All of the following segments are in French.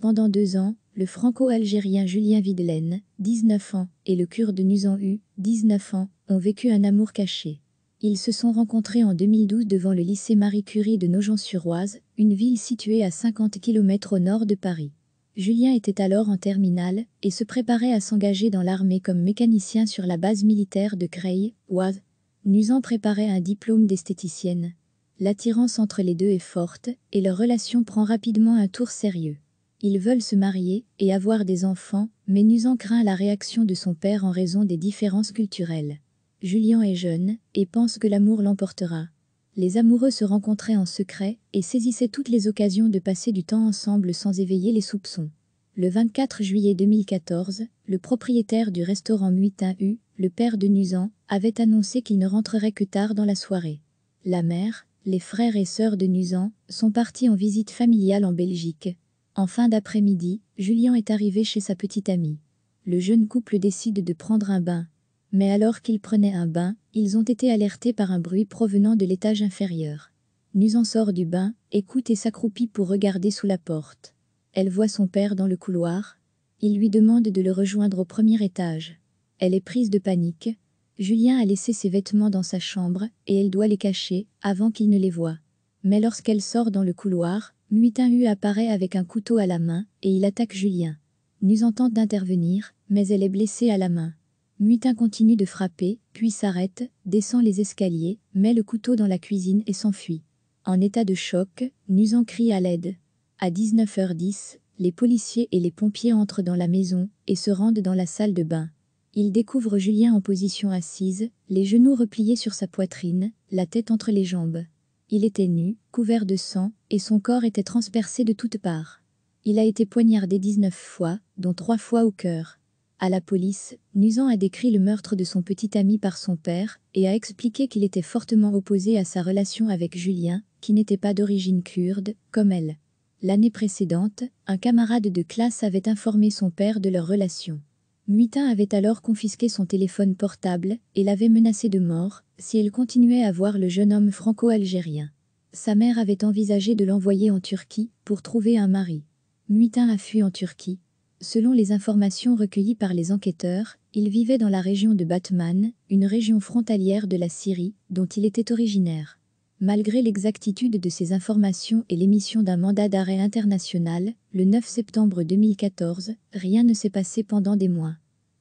Pendant 2 ans, le franco-algérien Julien Videlaine, 19 ans, et le Kurde Nuzhan Hu, 19 ans, ont vécu un amour caché. Ils se sont rencontrés en 2012 devant le lycée Marie Curie de Nogent-sur-Oise, une ville située à 50 km au nord de Paris. Julien était alors en terminale et se préparait à s'engager dans l'armée comme mécanicien sur la base militaire de Creil, Oise. Nuzhan préparait un diplôme d'esthéticienne. L'attirance entre les deux est forte et leur relation prend rapidement un tour sérieux. Ils veulent se marier et avoir des enfants, mais Nuzhan craint la réaction de son père en raison des différences culturelles. Julien est jeune et pense que l'amour l'emportera. Les amoureux se rencontraient en secret et saisissaient toutes les occasions de passer du temps ensemble sans éveiller les soupçons. Le 24 juillet 2014, le propriétaire du restaurant Nuzhan Hu, le père de Nuzhan, avait annoncé qu'il ne rentrerait que tard dans la soirée. La mère, les frères et sœurs de Nuzhan sont partis en visite familiale en Belgique. En fin d'après-midi, Julien est arrivé chez sa petite amie. Le jeune couple décide de prendre un bain. Mais alors qu'ils prenaient un bain, ils ont été alertés par un bruit provenant de l'étage inférieur. Nuzhan sort du bain, écoute et s'accroupit pour regarder sous la porte. Elle voit son père dans le couloir. Il lui demande de le rejoindre au premier étage. Elle est prise de panique. Julien a laissé ses vêtements dans sa chambre et elle doit les cacher avant qu'il ne les voie. Mais lorsqu'elle sort dans le couloir, Nuzhan Hu apparaît avec un couteau à la main et il attaque Julien. Nuzhan tente d'intervenir, mais elle est blessée à la main. Nuzhan continue de frapper, puis s'arrête, descend les escaliers, met le couteau dans la cuisine et s'enfuit. En état de choc, Nuzhan crie à l'aide. À 19h10, les policiers et les pompiers entrent dans la maison et se rendent dans la salle de bain. Ils découvrent Julien en position assise, les genoux repliés sur sa poitrine, la tête entre les jambes. Il était nu, couvert de sang, et son corps était transpercé de toutes parts. Il a été poignardé 19 fois, dont 3 fois au cœur. À la police, Nuzhan a décrit le meurtre de son petit ami par son père et a expliqué qu'il était fortement opposé à sa relation avec Julien, qui n'était pas d'origine kurde, comme elle. L'année précédente, un camarade de classe avait informé son père de leur relation. Nuzhan avait alors confisqué son téléphone portable et l'avait menacé de mort si elle continuait à voir le jeune homme franco-algérien. Sa mère avait envisagé de l'envoyer en Turquie pour trouver un mari. Nuzhan a fui en Turquie. Selon les informations recueillies par les enquêteurs, il vivait dans la région de Batman, une région frontalière de la Syrie, dont il était originaire. Malgré l'exactitude de ces informations et l'émission d'un mandat d'arrêt international, le 9 septembre 2014, rien ne s'est passé pendant des mois.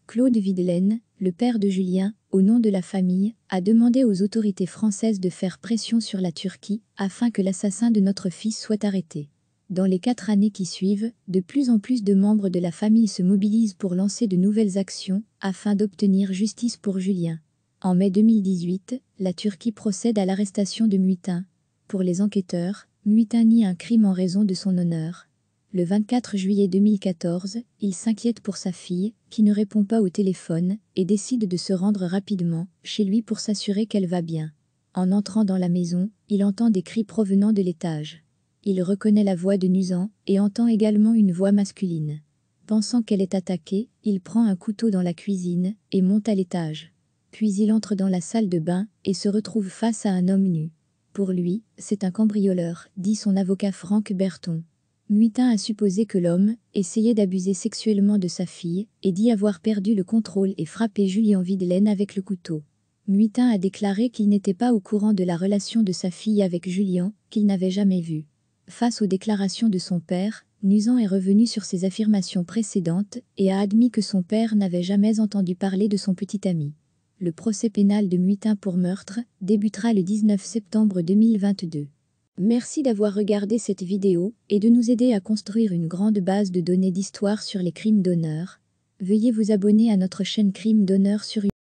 Claude Videlaine, le père de Julien, au nom de la famille, a demandé aux autorités françaises de faire pression sur la Turquie afin que l'assassin de notre fils soit arrêté. Dans les 4 années qui suivent, de plus en plus de membres de la famille se mobilisent pour lancer de nouvelles actions afin d'obtenir justice pour Julien. En mai 2018, la Turquie procède à l'arrestation de Nuzhan. Pour les enquêteurs, Nuzhan nie un crime en raison de son honneur. Le 24 juillet 2014, il s'inquiète pour sa fille, qui ne répond pas au téléphone, et décide de se rendre rapidement chez lui pour s'assurer qu'elle va bien. En entrant dans la maison, il entend des cris provenant de l'étage. Il reconnaît la voix de Nuzhan et entend également une voix masculine. Pensant qu'elle est attaquée, il prend un couteau dans la cuisine et monte à l'étage. Puis il entre dans la salle de bain et se retrouve face à un homme nu. Pour lui, c'est un cambrioleur, dit son avocat Franck Berton. Nuzhan a supposé que l'homme essayait d'abuser sexuellement de sa fille et dit avoir perdu le contrôle et frappé Julien Videlaine avec le couteau. Nuzhan a déclaré qu'il n'était pas au courant de la relation de sa fille avec Julien, qu'il n'avait jamais vue. Face aux déclarations de son père, Nuzhan est revenu sur ses affirmations précédentes et a admis que son père n'avait jamais entendu parler de son petit ami. Le procès pénal de Nuzhan pour meurtre débutera le 19 septembre 2022. Merci d'avoir regardé cette vidéo et de nous aider à construire une grande base de données d'histoire sur les crimes d'honneur. Veuillez vous abonner à notre chaîne Crimes d'honneur sur YouTube.